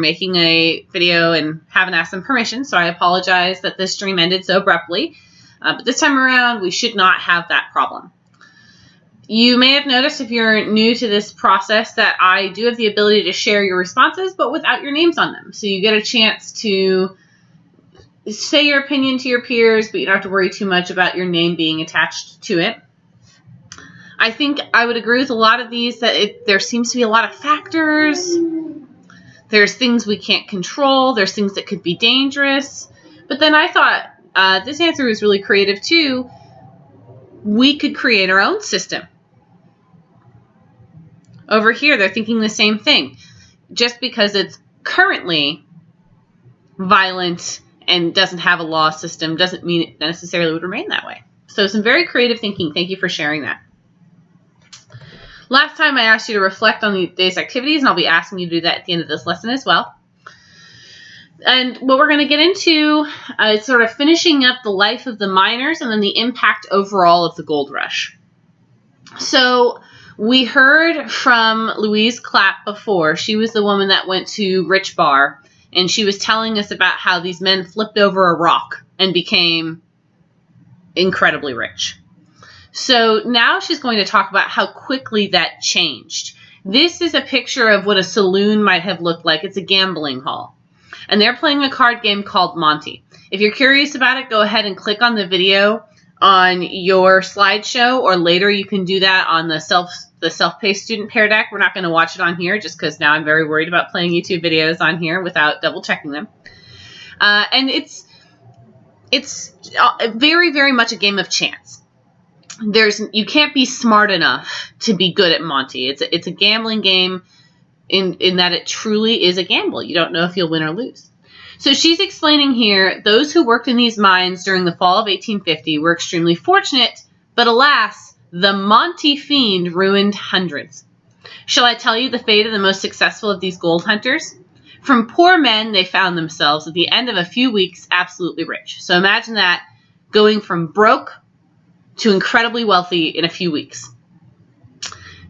making a video and haven't asked them permission, so I apologize that this stream ended so abruptly. But this time around, we should not have that problem. You may have noticed if you're new to this process that I do have the ability to share your responses, but without your names on them. So you get a chance to say your opinion to your peers, but you don't have to worry too much about your name being attached to it. I think I would agree with a lot of these that there seems to be a lot of factors. There's things we can't control. There's things that could be dangerous. But then I thought this answer was really creative too. We could create our own system. Over here, they're thinking the same thing. Just because it's currently violent and doesn't have a law system doesn't mean it necessarily would remain that way. So some very creative thinking. Thank you for sharing that. Last time I asked you to reflect on the day's activities, and I'll be asking you to do that at the end of this lesson as well. And what we're going to get into is sort of finishing up the life of the miners and then the impact overall of the gold rush. So we heard from Louise Clapp before. She was the woman that went to Rich Bar, and she was telling us about how these men flipped over a rock and became incredibly rich. So now she's going to talk about how quickly that changed. This is a picture of what a saloon might have looked like. It's a gambling hall. And they're playing a card game called Monte. If you're curious about it, go ahead and click on the video on your slideshow, or later you can do that on the self-paced student Pear Deck. We're not going to watch it on here just because now I'm very worried about playing YouTube videos on here without double checking them. And it's very, very much a game of chance. You can't be smart enough to be good at Monte. It's a gambling game in that it truly is a gamble. You don't know if you'll win or lose. So she's explaining here, those who worked in these mines during the fall of 1850 were extremely fortunate, but alas, the Monte fiend ruined hundreds. Shall I tell you the fate of the most successful of these gold hunters? From poor men, they found themselves at the end of a few weeks absolutely rich. So imagine that, going from broke to incredibly wealthy in a few weeks.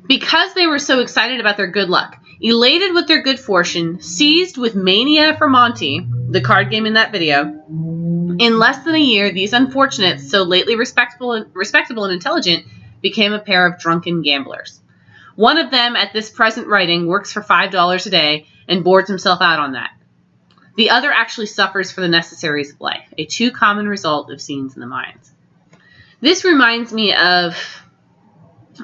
Because they were so excited about their good luck, elated with their good fortune, seized with mania for Monte, the card game in that video, in less than a year, these unfortunates, so lately respectable and intelligent, became a pair of drunken gamblers. One of them, at this present writing, works for $5 a day and boards himself out on that. The other actually suffers for the necessaries of life, a too common result of scenes in the mines. This reminds me of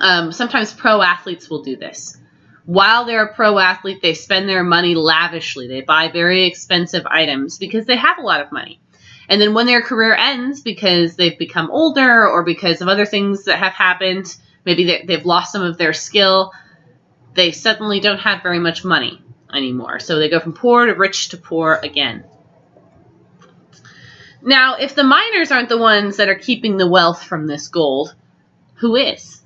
sometimes pro athletes will do this. While they're a pro athlete, they spend their money lavishly. They buy very expensive items because they have a lot of money. And then when their career ends because they've become older or because of other things that have happened, maybe they've lost some of their skill, they suddenly don't have very much money anymore. So they go from poor to rich to poor again. Now, if the miners aren't the ones that are keeping the wealth from this gold, who is?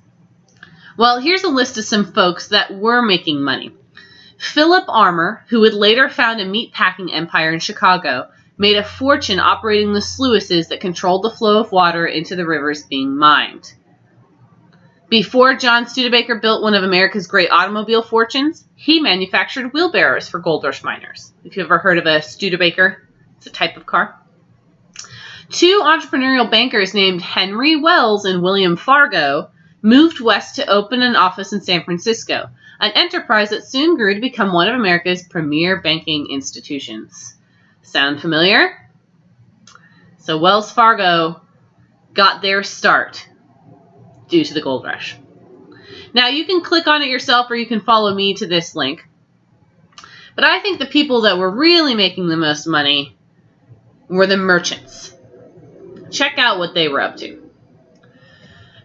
Well, here's a list of some folks that were making money. Philip Armour, who would later found a meatpacking empire in Chicago, made a fortune operating the sluices that controlled the flow of water into the rivers being mined. Before John Studebaker built one of America's great automobile fortunes, he manufactured wheelbarrows for gold rush miners. If you've ever heard of a Studebaker, it's a type of car. Two entrepreneurial bankers named Henry Wells and William Fargo moved west to open an office in San Francisco, an enterprise that soon grew to become one of America's premier banking institutions. Sound familiar? So Wells Fargo got their start due to the gold rush. Now you can click on it yourself or you can follow me to this link. But I think the people that were really making the most money were the merchants. Check out what they were up to.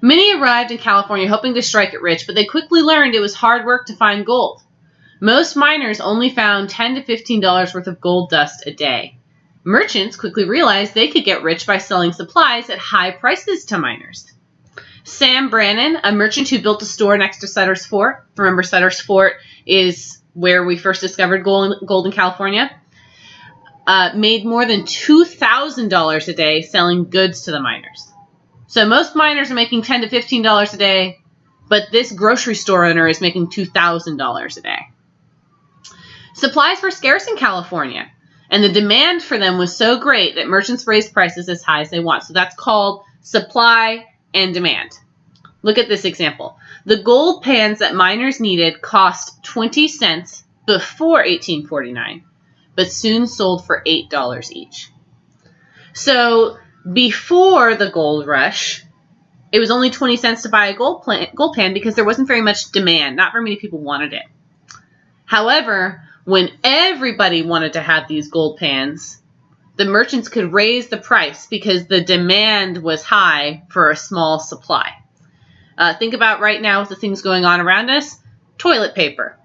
Many arrived in California hoping to strike it rich, but they quickly learned it was hard work to find gold. Most miners only found $10 to $15 worth of gold dust a day. Merchants quickly realized they could get rich by selling supplies at high prices to miners. Sam Brannan, a merchant who built a store next to Sutter's Fort. Remember, Sutter's Fort is where we first discovered gold in California. Made more than $2,000 a day selling goods to the miners. So most miners are making $10 to $15 a day, but this grocery store owner is making $2,000 a day. Supplies were scarce in California, and the demand for them was so great that merchants raised prices as high as they want. So that's called supply and demand. Look at this example. The gold pans that miners needed cost 20 cents before 1849, but soon sold for $8 each. So before the gold rush, it was only 20 cents to buy a gold pan because there wasn't very much demand. Not very many people wanted it. However, when everybody wanted to have these gold pans, the merchants could raise the price because the demand was high for a small supply. Think about right now with the things going on around us, toilet paper.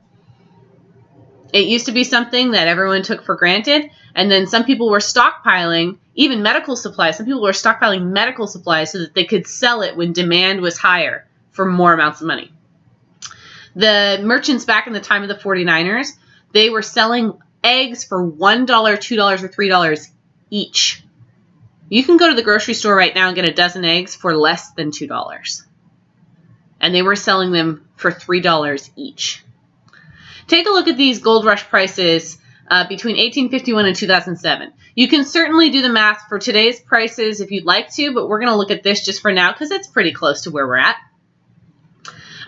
It used to be something that everyone took for granted, and then some people were stockpiling, even medical supplies. Some people were stockpiling medical supplies so that they could sell it when demand was higher for more amounts of money. The merchants back in the time of the 49ers, they were selling eggs for $1, $2, or $3 each. You can go to the grocery store right now and get a dozen eggs for less than $2. And they were selling them for $3 each. Take a look at these gold rush prices between 1851 and 2007. You can certainly do the math for today's prices if you'd like to, but we're going to look at this just for now because it's pretty close to where we're at.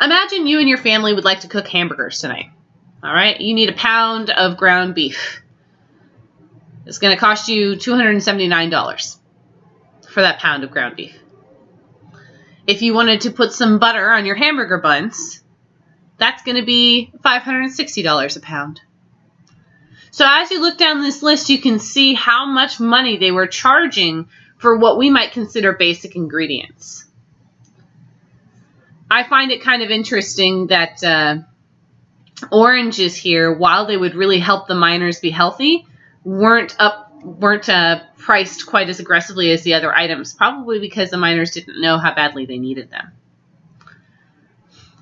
Imagine you and your family would like to cook hamburgers tonight. All right, you need a pound of ground beef. It's going to cost you $279 for that pound of ground beef. If you wanted to put some butter on your hamburger buns, that's going to be $560 a pound. So as you look down this list, you can see how much money they were charging for what we might consider basic ingredients. I find it kind of interesting that oranges here, while they would really help the miners be healthy, weren't priced quite as aggressively as the other items, probably because the miners didn't know how badly they needed them.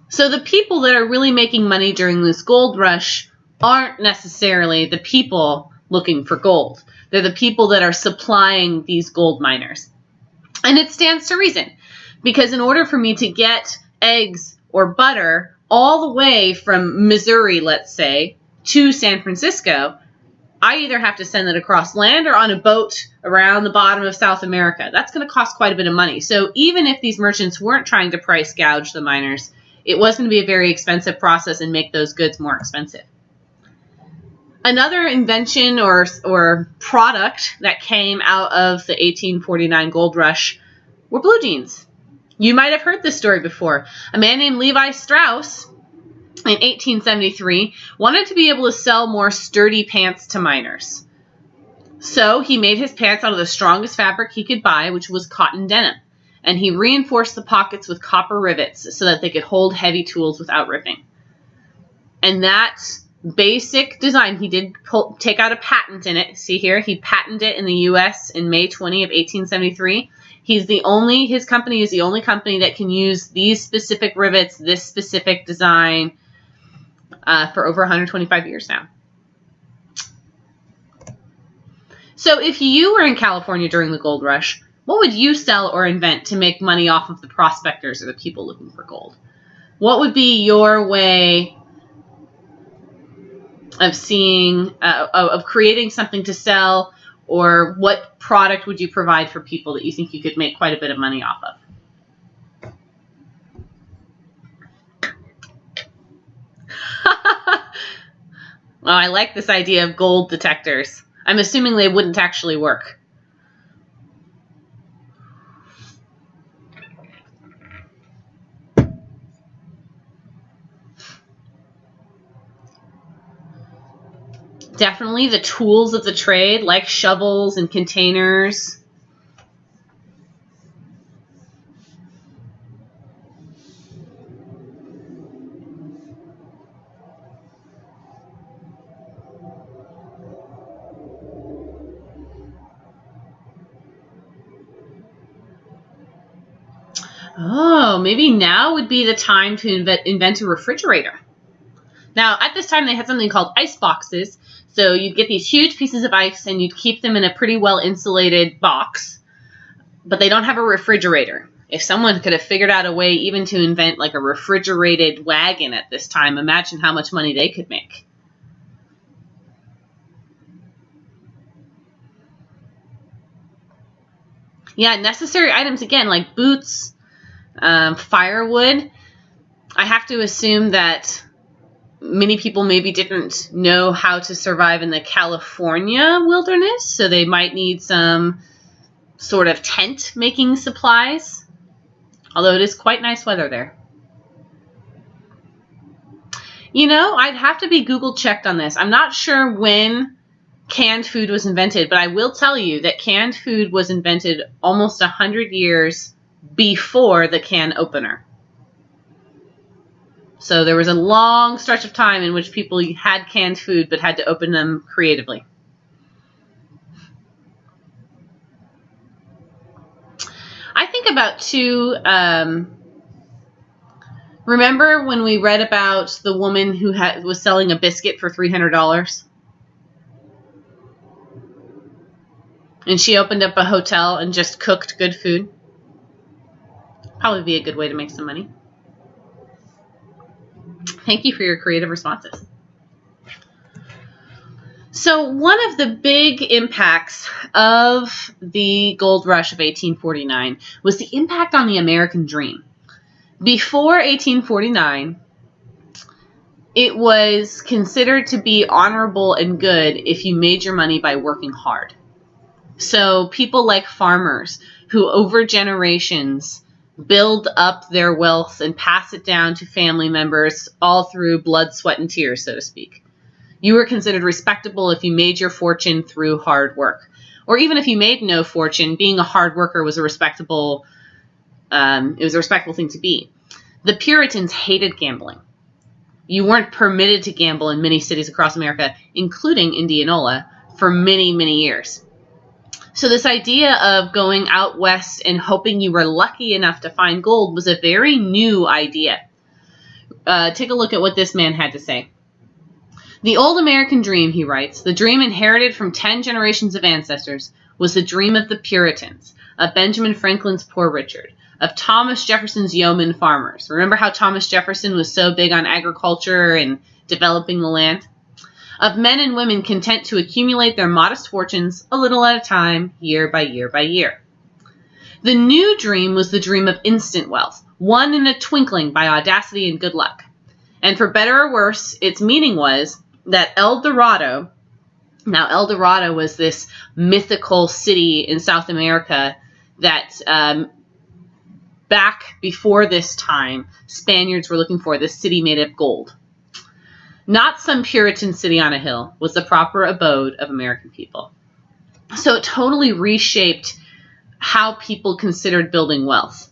So the people that are really making money during this gold rush aren't necessarily the people looking for gold. They're the people that are supplying these gold miners. And it stands to reason, because in order for me to get eggs or butter all the way from Missouri, let's say, to San Francisco, I either have to send it across land or on a boat around the bottom of South America. That's going to cost quite a bit of money. So even if these merchants weren't trying to price gouge the miners, it was going to be a very expensive process and make those goods more expensive. Another invention or product that came out of the 1849 gold rush were blue jeans. You might have heard this story before. A man named Levi Strauss in 1873 wanted to be able to sell more sturdy pants to miners. So he made his pants out of the strongest fabric he could buy, which was cotton denim. And he reinforced the pockets with copper rivets so that they could hold heavy tools without ripping. And that basic design, he did take out a patent in it. See here, he patented it in the U.S. in May 20 of 1873. His company is the only company that can use these specific rivets, this specific design, for over 125 years now. So if you were in California during the gold rush, what would you sell or invent to make money off of the prospectors or the people looking for gold? What would be your way of of creating something to sell, or what product would you provide for people that you think you could make quite a bit of money off of? Well, I like this idea of gold detectors. I'm assuming they wouldn't actually work. Definitely the tools of the trade, like shovels and containers. Oh, maybe now would be the time to invent a refrigerator. Now, at this time, they had something called ice boxes. So you'd get these huge pieces of ice and you'd keep them in a pretty well-insulated box. But they don't have a refrigerator. If someone could have figured out a way even to invent like a refrigerated wagon at this time, imagine how much money they could make. Yeah, necessary items, again, like boots, firewood. I have to assume that many people maybe didn't know how to survive in the California wilderness, so they might need some sort of tent making supplies, although it is quite nice weather there. You know, I'd have to be Google checked on this. I'm not sure when canned food was invented, but I will tell you that canned food was invented almost 100 years before the can opener. So there was a long stretch of time in which people had canned food but had to open them creatively. I think about too, remember when we read about the woman who was selling a biscuit for $300? And she opened up a hotel and just cooked good food? Probably be a good way to make some money. Thank you for your creative responses. So one of the big impacts of the gold rush of 1849 was the impact on the American dream. Before 1849, it was considered to be honorable and good if you made your money by working hard. So people like farmers who over generations build up their wealth and pass it down to family members all through blood, sweat, and tears, so to speak. You were considered respectable if you made your fortune through hard work. Or even if you made no fortune, being a hard worker was a respectable thing to be. The Puritans hated gambling. You weren't permitted to gamble in many cities across America, including Indianola, for many, many years. So this idea of going out west and hoping you were lucky enough to find gold was a very new idea. Take a look at what this man had to say. The old American dream, he writes, the dream inherited from 10 generations of ancestors, was the dream of the Puritans, of Benjamin Franklin's Poor Richard, of Thomas Jefferson's yeoman farmers. Remember how Thomas Jefferson was so big on agriculture and developing the land? Of men and women content to accumulate their modest fortunes a little at a time, year by year by year. The new dream was the dream of instant wealth, won in a twinkling by audacity and good luck. And for better or worse, its meaning was that El Dorado, now El Dorado was this mythical city in South America that back before this time, Spaniards were looking for, this city made of gold. Not some Puritan city on a hill, was the proper abode of American people. So it totally reshaped how people considered building wealth.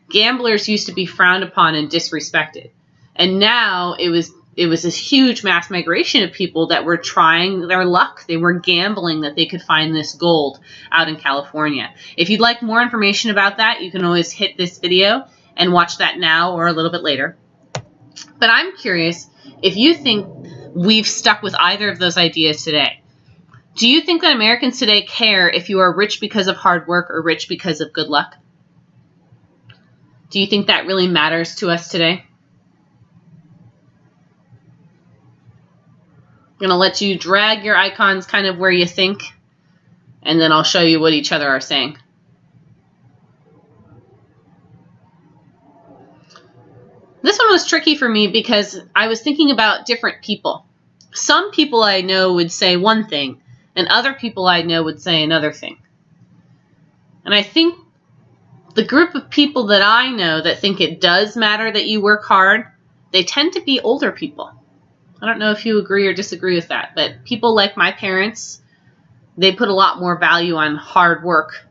Gamblers used to be frowned upon and disrespected. And now it was this huge mass migration of people that were trying their luck. They were gambling that they could find this gold out in California. If you'd like more information about that, you can always hit this video and watch that now or a little bit later. But I'm curious if you think we've stuck with either of those ideas today. Do you think that Americans today care if you are rich because of hard work or rich because of good luck? Do you think that really matters to us today? I'm going to let you drag your icons kind of where you think, and then I'll show you what each other are saying. This one was tricky for me because I was thinking about different people. Some people I know would say one thing, and other people I know would say another thing. And I think the group of people that I know that think it does matter that you work hard, they tend to be older people. I don't know if you agree or disagree with that, but people like my parents, they put a lot more value on hard work.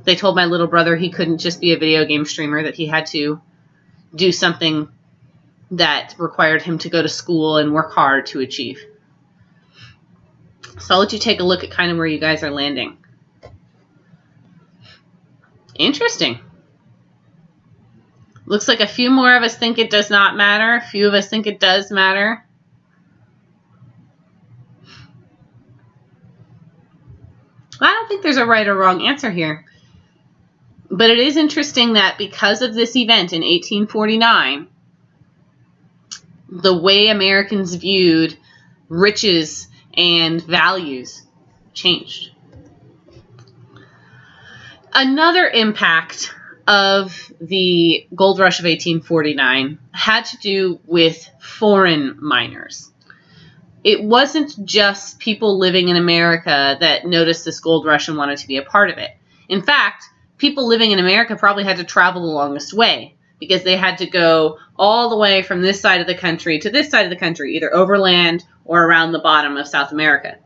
They told my little brother he couldn't just be a video game streamer, that he had to do something that required him to go to school and work hard to achieve. So I'll let you take a look at kind of where you guys are landing. Interesting. Looks like a few more of us think it does not matter. A few of us think it does matter. I don't think there's a right or wrong answer here. But it is interesting that because of this event in 1849, the way Americans viewed riches and values changed. Another impact of the gold rush of 1849 had to do with foreign miners. It wasn't just people living in America that noticed this gold rush and wanted to be a part of it. In fact, people living in America probably had to travel the longest way because they had to go all the way from this side of the country to this side of the country, either overland or around the bottom of South America.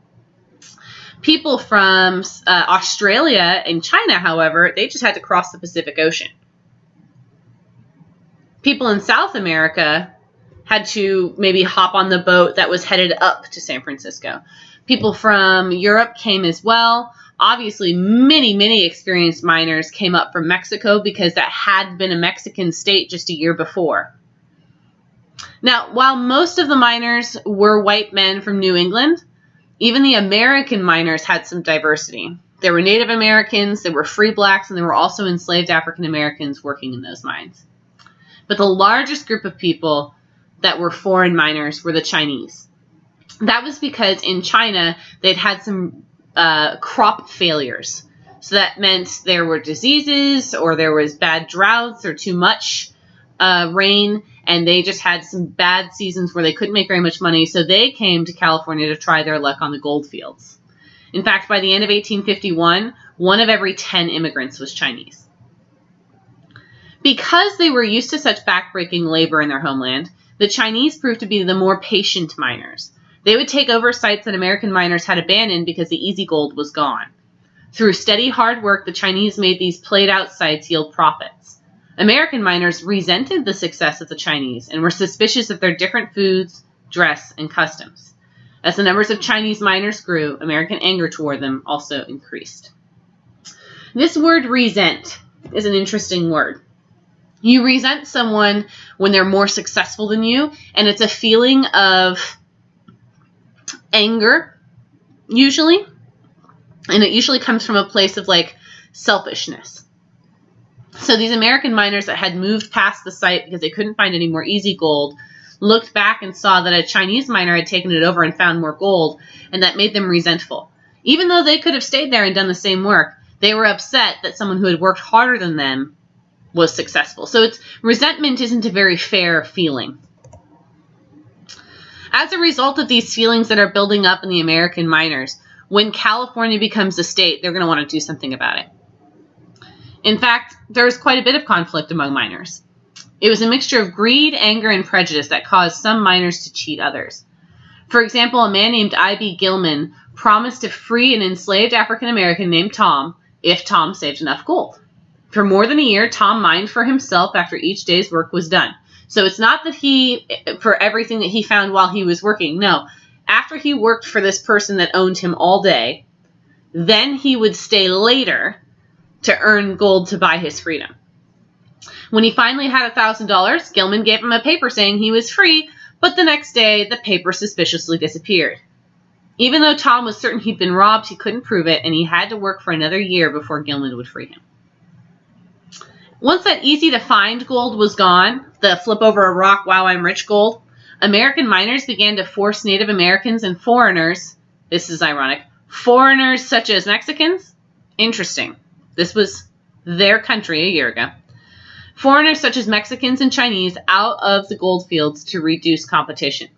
People from Australia and China, however, they just had to cross the Pacific Ocean. People in South America had to maybe hop on the boat that was headed up to San Francisco. People from Europe came as well. Obviously, many experienced miners came up from Mexico because that had been a Mexican state just a year before. Now, while most of the miners were white men from New England, even the American miners had some diversity. There were Native Americans, there were free blacks, and there were also enslaved African Americans working in those mines. But the largest group of people that were foreign miners were the Chinese. That was because in China, they'd had some crop failures. So that meant there were diseases, or there was bad droughts, or too much rain, and they just had some bad seasons where they couldn't make very much money, so they came to California to try their luck on the gold fields. In fact, by the end of 1851, 1 of every 10 immigrants was Chinese. Because they were used to such backbreaking labor in their homeland, the Chinese proved to be the more patient miners. They would take over sites that American miners had abandoned because the easy gold was gone. Through steady hard work, the Chinese made these played-out sites yield profits. American miners resented the success of the Chinese and were suspicious of their different foods, dress, and customs. As the numbers of Chinese miners grew, American anger toward them also increased. This word resent is an interesting word. You resent someone when they're more successful than you, and it's a feeling of anger, usually, and it usually comes from a place of like selfishness. So these American miners that had moved past the site because they couldn't find any more easy gold looked back and saw that a Chinese miner had taken it over and found more gold, and that made them resentful. Even though they could have stayed there and done the same work, they were upset that someone who had worked harder than them was successful. So resentment isn't a very fair feeling. As a result of these feelings that are building up in the American miners, when California becomes a state, they're going to want to do something about it. In fact, there was quite a bit of conflict among miners. It was a mixture of greed, anger, and prejudice that caused some miners to cheat others. For example, a man named I.B. Gilman promised to free an enslaved African American named Tom if Tom saved enough gold. For more than a year, Tom mined for himself after each day's work was done. So it's not that for everything that he found while he was working. No, after he worked for this person that owned him all day, then he would stay later to earn gold to buy his freedom. When he finally had $1,000, Gilman gave him a paper saying he was free, but the next day, the paper suspiciously disappeared. Even though Tom was certain he'd been robbed, he couldn't prove it, and he had to work for another year before Gilman would free him. Once that easy-to-find gold was gone, the flip over a rock, wow, I'm rich gold, American miners began to force Native Americans and foreigners, this is ironic, foreigners such as Mexicans, interesting, this was their country a year ago, foreigners such as Mexicans and Chinese out of the gold fields to reduce competition.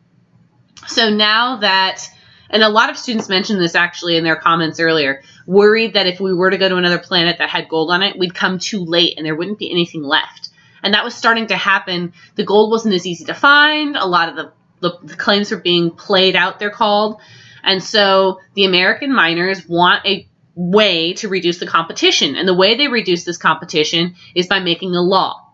So now that, and a lot of students mentioned this actually in their comments earlier, worried that if we were to go to another planet that had gold on it, we'd come too late and there wouldn't be anything left. And that was starting to happen. The gold wasn't as easy to find. A lot of the claims were being played out, they're called. And so the American miners want a way to reduce the competition. And the way they reduce this competition is by making a law.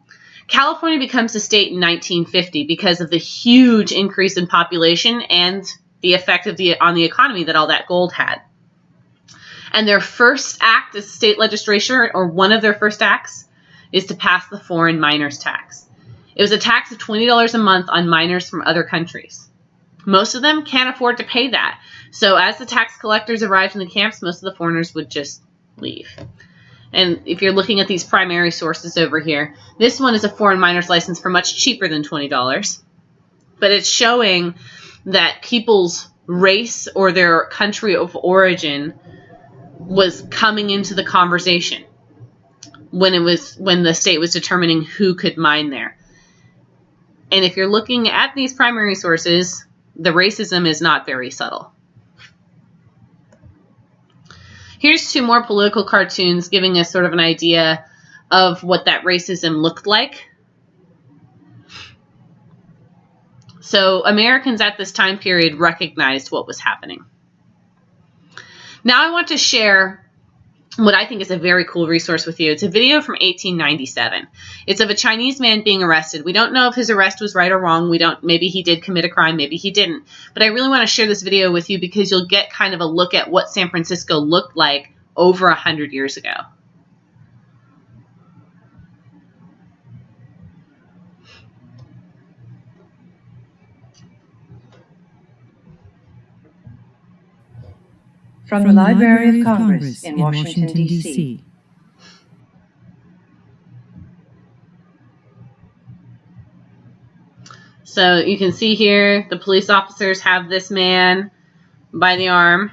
California becomes a state in 1950 because of the huge increase in population and the effect on the economy that all that gold had. And their first act as state legislature, or one of their first acts, is to pass the foreign miners tax. It was a tax of $20 a month on miners from other countries. Most of them can't afford to pay that. So as the tax collectors arrived in the camps, most of the foreigners would just leave. And if you're looking at these primary sources over here, this one is a foreign miner's license for much cheaper than $20. But it's showing that people's race or their country of origin was coming into the conversation. when the state was determining who could mine there. And if you're looking at these primary sources, the racism is not very subtle. Here's two more political cartoons giving us sort of an idea of what that racism looked like. So Americans at this time period recognized what was happening. Now I want to share what I think is a very cool resource with you. It's a video from 1897. It's of a Chinese man being arrested. We don't know if his arrest was right or wrong. Maybe he did commit a crime, maybe he didn't. But I really want to share this video with you because you'll get kind of a look at what San Francisco looked like over 100 years ago. From the Library of Congress in Washington, D.C. So you can see here the police officers have this man by the arm.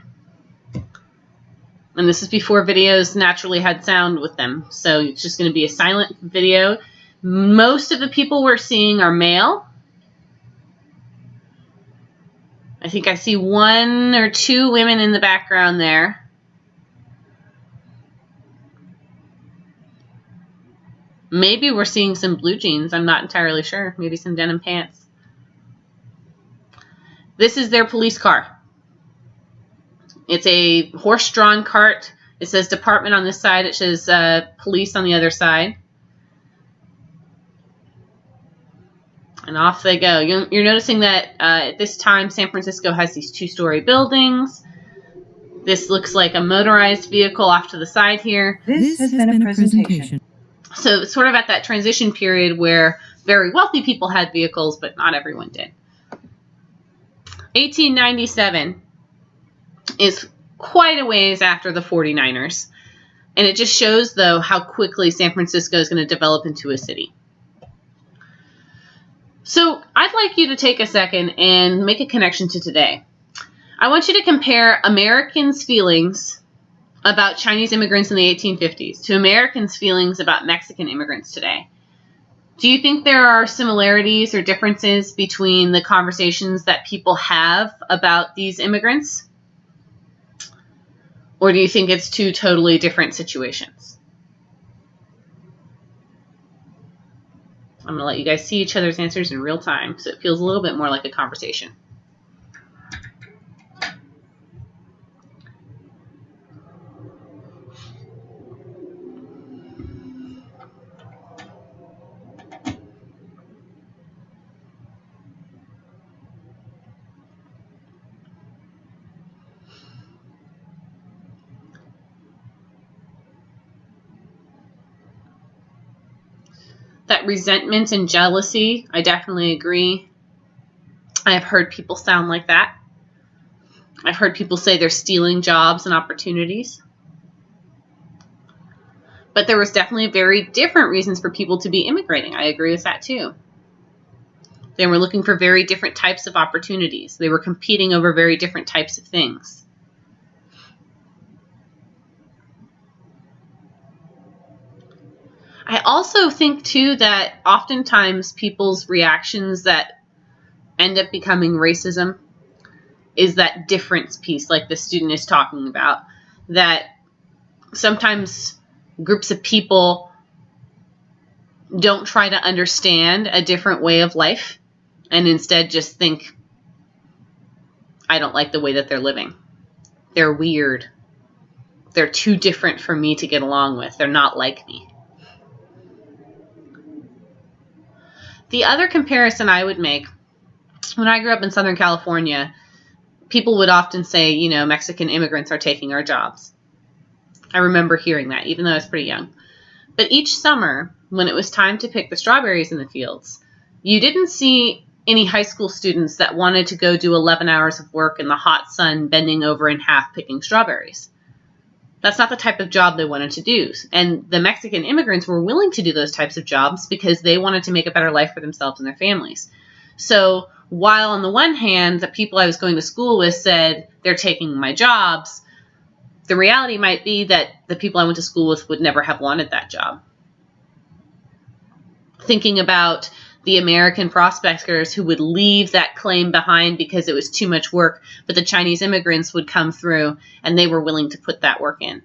And this is before videos naturally had sound with them. So it's just going to be a silent video. Most of the people we're seeing are male. I think I see one or two women in the background there. Maybe we're seeing some blue jeans. I'm not entirely sure. Maybe some denim pants. This is their police car. It's a horse-drawn cart. It says department on this side. It says police on the other side. And off they go. You're noticing that at this time, San Francisco has these two-story buildings. This looks like a motorized vehicle off to the side here. This has been a presentation. So it's sort of at that transition period where very wealthy people had vehicles, but not everyone did. 1897 is quite a ways after the 49ers. And it just shows, though, how quickly San Francisco is going to develop into a city. So I'd like you to take a second and make a connection to today. I want you to compare Americans' feelings about Chinese immigrants in the 1850s to Americans' feelings about Mexican immigrants today. Do you think there are similarities or differences between the conversations that people have about these immigrants? Or do you think it's two totally different situations? I'm going to let you guys see each other's answers in real time so it feels a little bit more like a conversation. That resentment and jealousy, I definitely agree. I've heard people sound like that. I've heard people say they're stealing jobs and opportunities. But there was definitely very different reasons for people to be immigrating. I agree with that too. They were looking for very different types of opportunities. They were competing over very different types of things. I also think, too, that oftentimes people's reactions that end up becoming racism is that difference piece, like the student is talking about, that sometimes groups of people don't try to understand a different way of life and instead just think, I don't like the way that they're living. They're weird. They're too different for me to get along with. They're not like me. The other comparison I would make, when I grew up in Southern California, people would often say, you know, Mexican immigrants are taking our jobs. I remember hearing that, even though I was pretty young. But each summer, when it was time to pick the strawberries in the fields, you didn't see any high school students that wanted to go do 11 hours of work in the hot sun, bending over in half picking strawberries. That's not the type of job they wanted to do. And the Mexican immigrants were willing to do those types of jobs because they wanted to make a better life for themselves and their families. So while on the one hand, the people I was going to school with said they're taking my jobs, the reality might be that the people I went to school with would never have wanted that job. Thinking about the American prospectors who would leave that claim behind because it was too much work, but the Chinese immigrants would come through and they were willing to put that work in.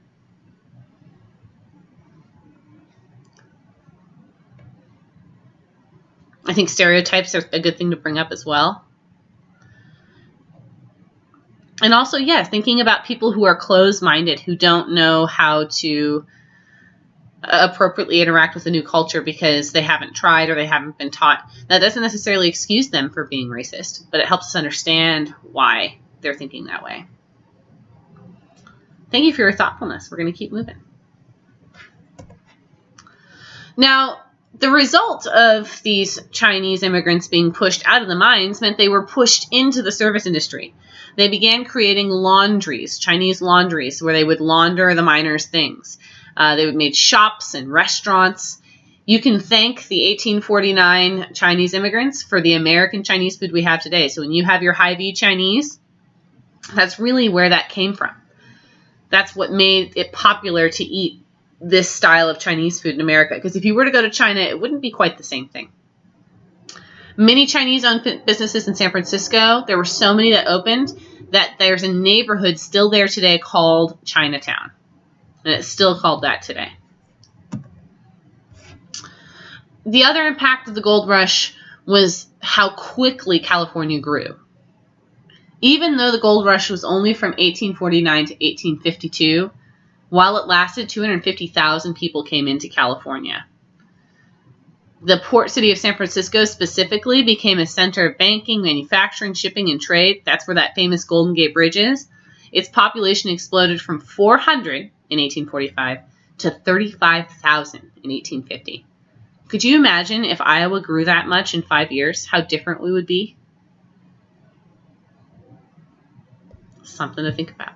I think stereotypes are a good thing to bring up as well. And also, yes, thinking about people who are closed-minded, who don't know how to appropriately interact with a new culture because they haven't tried or they haven't been taught. That doesn't necessarily excuse them for being racist, but it helps us understand why they're thinking that way. Thank you for your thoughtfulness. We're going to keep moving. Now, the result of these Chinese immigrants being pushed out of the mines meant they were pushed into the service industry. They began creating laundries, Chinese laundries, where they would launder the miners' things. They would make shops and restaurants. You can thank the 1849 Chinese immigrants for the American Chinese food we have today. So when you have your Hy-Vee Chinese, that's really where that came from. That's what made it popular to eat this style of Chinese food in America. Because if you were to go to China, it wouldn't be quite the same thing. Many Chinese-owned businesses in San Francisco, there were so many that opened that there's a neighborhood still there today called Chinatown. And it's still called that today. The other impact of the gold rush was how quickly California grew. Even though the gold rush was only from 1849 to 1852, while it lasted, 250,000 people came into California. The port city of San Francisco specifically became a center of banking, manufacturing, shipping, and trade. That's where that famous Golden Gate Bridge is. Its population exploded from 400 in 1845 to 35,000 in 1850. Could you imagine if Iowa grew that much in 5 years, how different we would be? Something to think about.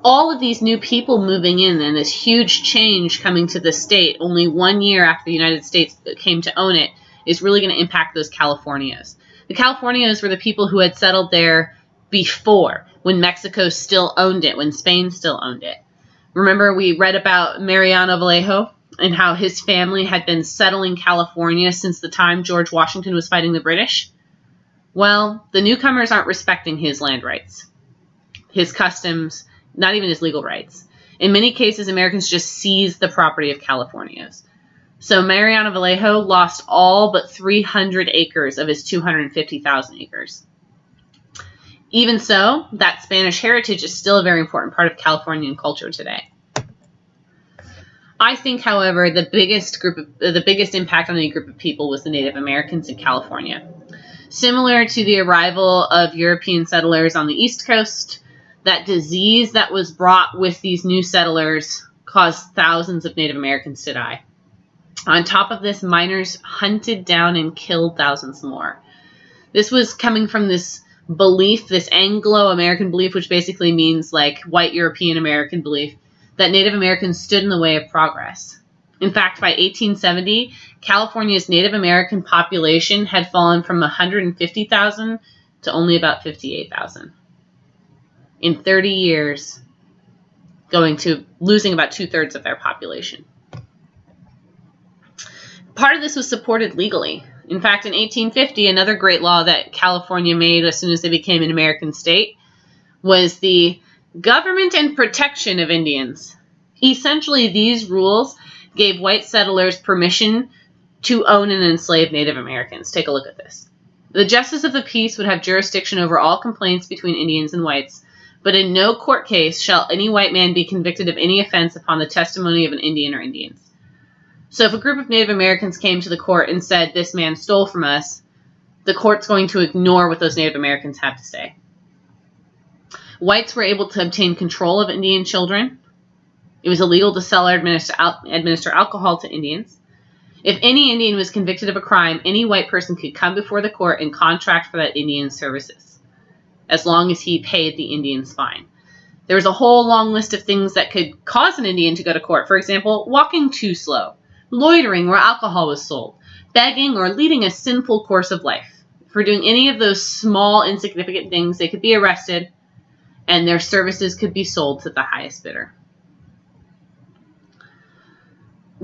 All of these new people moving in and this huge change coming to the state only 1 year after the United States came to own it is really going to impact those Californios. The Californios were the people who had settled there before, when Mexico still owned it, when Spain still owned it. Remember we read about Mariano Vallejo and how his family had been settling California since the time George Washington was fighting the British? Well, the newcomers aren't respecting his land rights, his customs, not even his legal rights. In many cases, Americans just seized the property of Californios. So Mariano Vallejo lost all but 300 acres of his 250,000 acres. Even so, that Spanish heritage is still a very important part of Californian culture today. I think, however, the biggest impact on any group of people was the Native Americans in California. Similar to the arrival of European settlers on the East Coast, that disease that was brought with these new settlers caused thousands of Native Americans to die. On top of this, miners hunted down and killed thousands more. This was coming from this belief, this Anglo-American belief, which basically means like white European American belief, that Native Americans stood in the way of progress. In fact, by 1870, California's Native American population had fallen from 150,000 to only about 58,000. In 30 years, losing about 2/3 of their population. Part of this was supported legally. In fact, in 1850, another great law that California made as soon as they became an American state was the Government and Protection of Indians. Essentially, these rules gave white settlers permission to own and enslave Native Americans. Take a look at this. The Justice of the Peace would have jurisdiction over all complaints between Indians and whites, but in no court case shall any white man be convicted of any offense upon the testimony of an Indian or Indians. So if a group of Native Americans came to the court and said, this man stole from us, the court's going to ignore what those Native Americans have to say. Whites were able to obtain control of Indian children. It was illegal to sell or administer alcohol to Indians. If any Indian was convicted of a crime, any white person could come before the court and contract for that Indian's services, as long as he paid the Indian's fine. There was a whole long list of things that could cause an Indian to go to court. For example, walking too slow, loitering where alcohol was sold, begging, or leading a sinful course of life. For doing any of those small, insignificant things, they could be arrested, and their services could be sold to the highest bidder.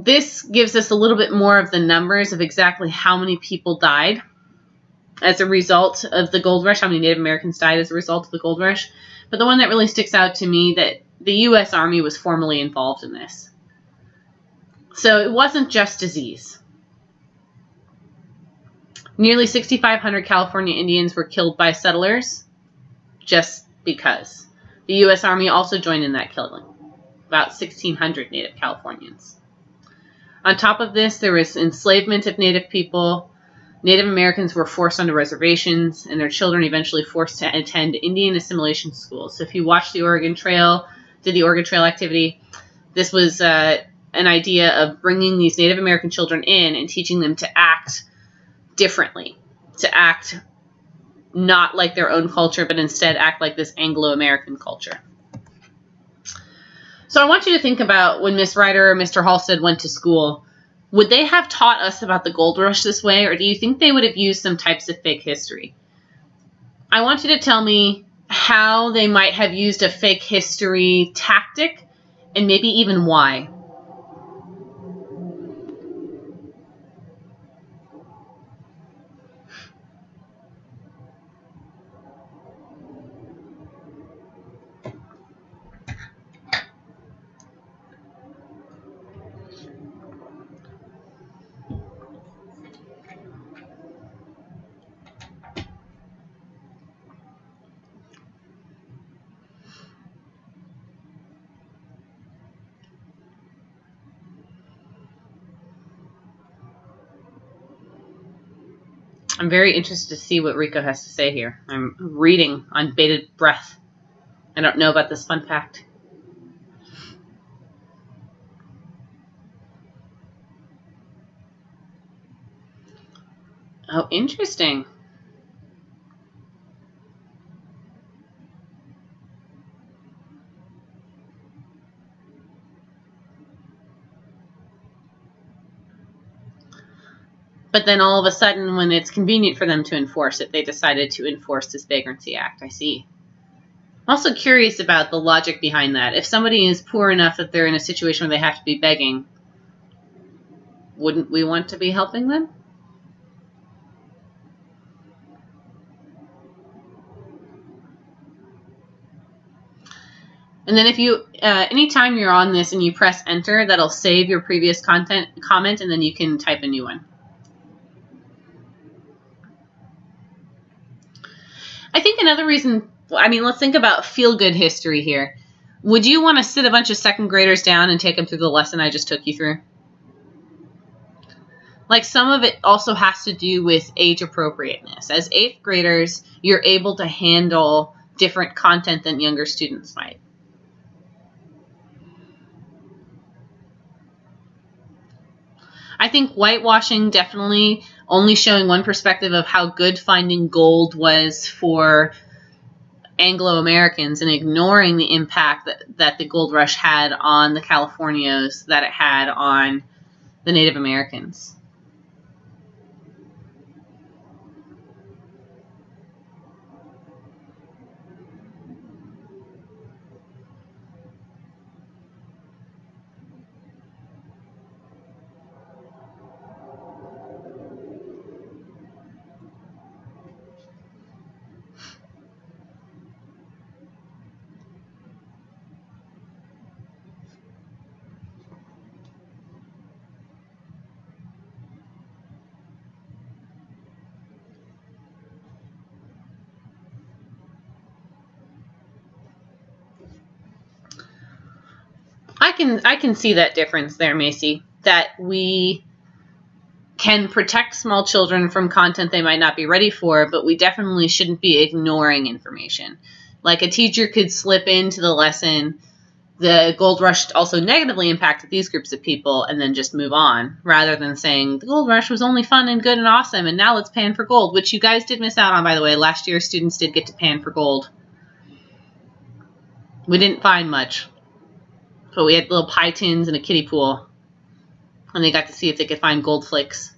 this gives us a little bit more of the numbers of exactly how many people died as a result of the gold rush, how many Native Americans died as a result of the gold rush. But the one that really sticks out to me, that the U.S. Army was formally involved in this. So it wasn't just disease. Nearly 6,500 California Indians were killed by settlers just because. The U.S. Army also joined in that killing, about 1,600 Native Californians. On top of this, there was enslavement of Native people. Native Americans were forced onto reservations, and their children eventually forced to attend Indian assimilation schools. So if you watch the Oregon Trail, did the Oregon Trail activity, this was an idea of bringing these Native American children in and teaching them to act differently, to act not like their own culture, but instead act like this Anglo-American culture. So I want you to think about when Miss Ryder or Mr. Halstead went to school. Would they have taught us about the gold rush this way, or do you think they would have used some types of fake history? I want you to tell me how they might have used a fake history tactic, and maybe even why. I'm very interested to see what Rico has to say here. I'm reading on bated breath. I don't know about this fun fact. Oh, interesting. But then all of a sudden, when it's convenient for them to enforce it, they decided to enforce this Vagrancy Act. I see. I'm also curious about the logic behind that. If somebody is poor enough that they're in a situation where they have to be begging, wouldn't we want to be helping them? And then if you, anytime you're on this and you press enter, that'll save your previous comment, and then you can type a new one. I think another reason, I mean, let's think about feel-good history here. Would you want to sit a bunch of second graders down and take them through the lesson I just took you through? Like, some of it also has to do with age appropriateness. As 8th graders, you're able to handle different content than younger students might. I think whitewashing, definitely only showing one perspective of how good finding gold was for Anglo-Americans and ignoring the impact that the gold rush had on the Californios, that it had on the Native Americans. I can see that difference there, Macy, that we can protect small children from content they might not be ready for, but we definitely shouldn't be ignoring information. Like, a teacher could slip into the lesson, the gold rush also negatively impacted these groups of people, and then just move on, rather than saying, the gold rush was only fun and good and awesome, and now let's pan for gold, which you guys did miss out on, by the way. Last year, students did get to pan for gold. We didn't find much, but we had little pie tins and a kiddie pool, and they got to see if they could find gold flakes.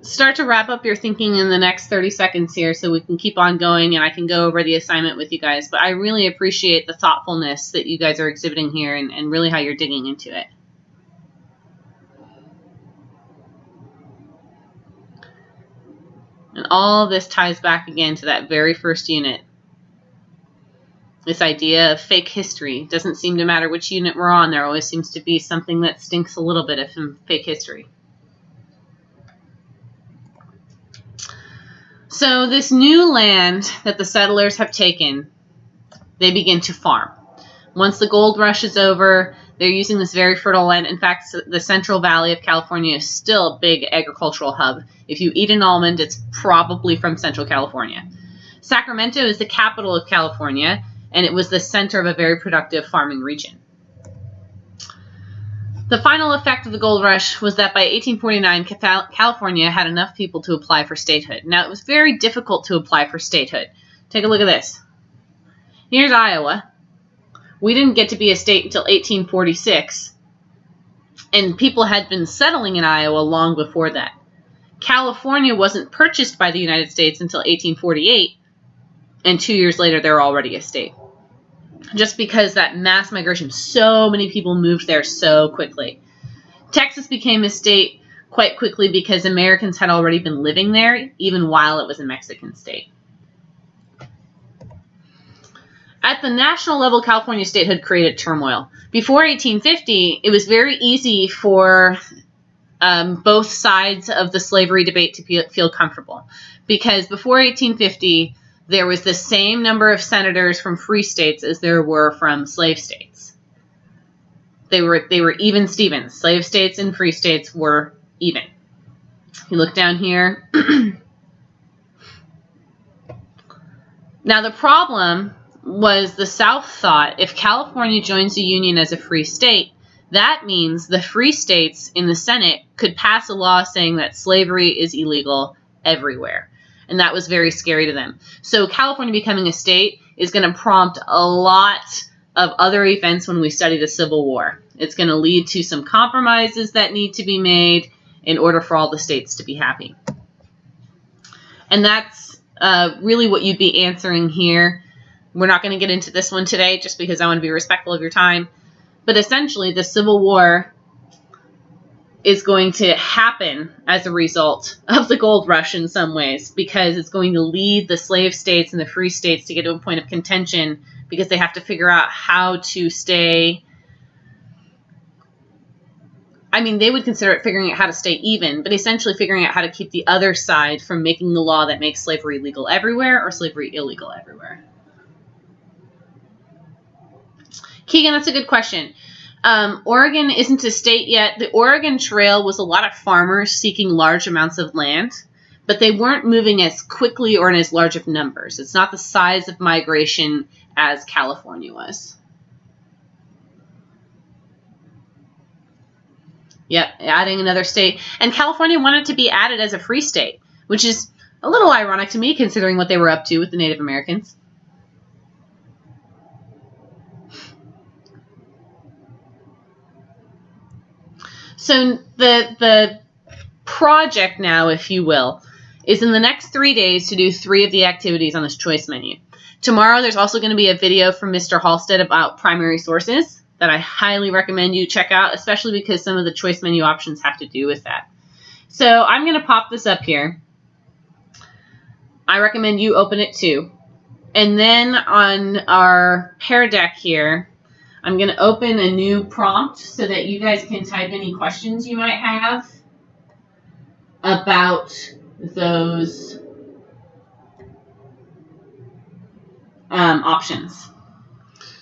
start to wrap up your thinking in the next 30 seconds here so we can keep on going and I can go over the assignment with you guys. But I really appreciate the thoughtfulness that you guys are exhibiting here and really how you're digging into it. And all of this ties back again to that very first unit. This idea of fake history. Doesn't seem to matter which unit we're on. There always seems to be something that stinks a little bit of fake history. So this new land that the settlers have taken, they begin to farm. Once the gold rush is over, they're using this very fertile land. In fact, the Central Valley of California is still a big agricultural hub. If you eat an almond, it's probably from Central California. Sacramento is the capital of California, and it was the center of a very productive farming region. The final effect of the gold rush was that by 1849, California had enough people to apply for statehood. Now, it was very difficult to apply for statehood. Take a look at this. Here's Iowa. We didn't get to be a state until 1846, and people had been settling in Iowa long before that. California wasn't purchased by the United States until 1848, and 2 years later, they're already a state. Just because that mass migration, so many people moved there so quickly. Texas became a state quite quickly because Americans had already been living there, even while it was a Mexican state. At the national level, California statehood created turmoil. Before 1850, it was very easy for both sides of the slavery debate to feel comfortable. Because before 1850, there was the same number of senators from free states as there were from slave states. They were even Stevens. Slave states and free states were even. You look down here. Now the problem was the South thought if California joins the Union as a free state, that means the free states in the Senate could pass a law saying that slavery is illegal everywhere. And that was very scary to them. So California becoming a state is going to prompt a lot of other events when we study the Civil War. It's going to lead to some compromises that need to be made in order for all the states to be happy. And that's really what you'd be answering here. We're not going to get into this one today just because I want to be respectful of your time. But essentially, the Civil War is going to happen as a result of the gold rush in some ways, because it's going to lead the slave states and the free states to get to a point of contention because they have to figure out how to stay. I mean, they would consider it figuring out how to stay even, but essentially figuring out how to keep the other side from making the law that makes slavery legal everywhere or slavery illegal everywhere. Keegan, that's a good question. Oregon isn't a state yet. The Oregon Trail was a lot of farmers seeking large amounts of land, but they weren't moving as quickly or in as large of numbers. It's not the size of migration as California was. Yep, adding another state. And California wanted to be added as a free state, which is a little ironic to me considering what they were up to with the Native Americans. So the project now, if you will, is in the next 3 days to do 3 of the activities on this choice menu. Tomorrow there's also going to be a video from Mr. Halstead about primary sources that I highly recommend you check out, especially because some of the choice menu options have to do with that. So I'm going to pop this up here. I recommend you open it too. And then on our Pear Deck here, I'm going to open a new prompt so that you guys can type any questions you might have about those options.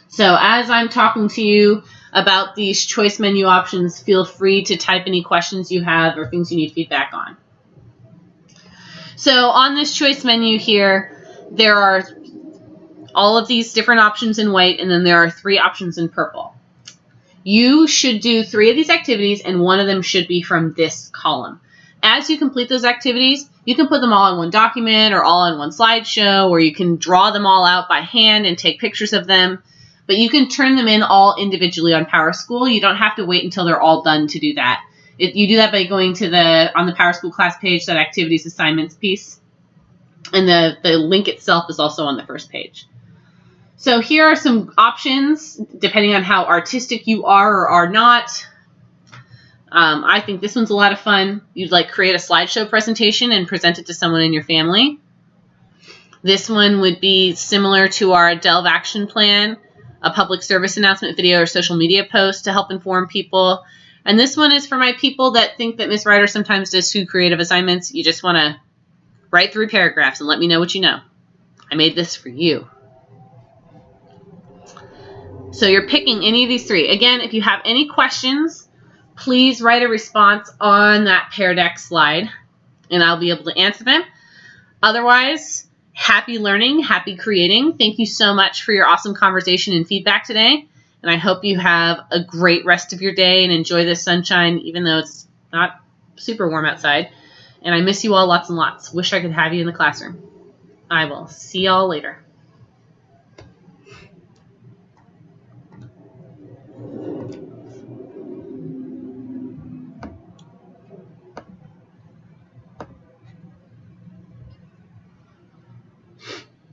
So as I'm talking to you about these choice menu options, feel free to type any questions you have or things you need feedback on. So on this choice menu here, there are all of these different options in white, and then there are 3 options in purple. You should do 3 of these activities, and 1 of them should be from this column. As you complete those activities, you can put them all in one document or all in one slideshow, or you can draw them all out by hand and take pictures of them. But you can turn them in all individually on PowerSchool. You don't have to wait until they're all done to do that. You do that by going to on the PowerSchool class page, that activities assignments piece. And the link itself is also on the first page. So here are some options, depending on how artistic you are or are not. I think this one's a lot of fun. You'd like create a slideshow presentation and present it to someone in your family. This one would be similar to our Delve action plan, a public service announcement video or social media post to help inform people. And this one is for my people that think that Ms. Ryder sometimes does too creative assignments. You just want to write 3 paragraphs and let me know what you know. I made this for you. So you're picking any of these 3. Again, if you have any questions, please write a response on that Pear Deck slide, and I'll be able to answer them. Otherwise, happy learning, happy creating. Thank you so much for your awesome conversation and feedback today, and I hope you have a great rest of your day and enjoy this sunshine, even though it's not super warm outside. And I miss you all lots and lots. Wish I could have you in the classroom. I will see y'all later.